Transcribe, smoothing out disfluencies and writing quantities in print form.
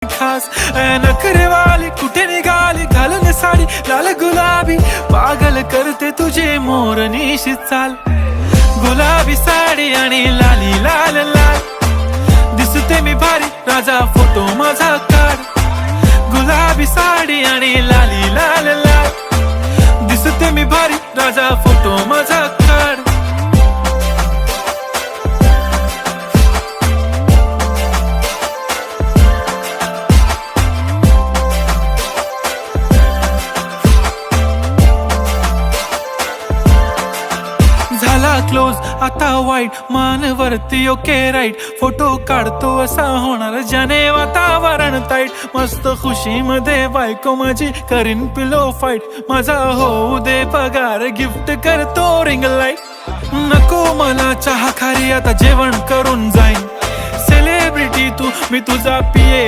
खास नखरेवाली कुठे निघाली घालून साडी लाल गुलाबी पागल करते तुझे मोरनीशी चाल गुलाबी साडी आणि लाली लाल लाल दिसते मी भारी राजा फोटो माझा काढ गुलाबी साडी आणि लाली लाल लाल दिसते मी भारी राजा फोटो माझा काढ झाला क्लोज आता वाईट मानवरती ओके राईट फोटो काढतो असा होणार ज्याने वातावरण ताईट मस्त खुशी मध्ये बायको माझी करीन पिलो फाईट माझा होऊ दे पगार गिफ्ट करतो रिंग लाईट नको मला चहा खारी आता जेवण करून जाईन सेलिब्रिटी तू मी तुझा पिये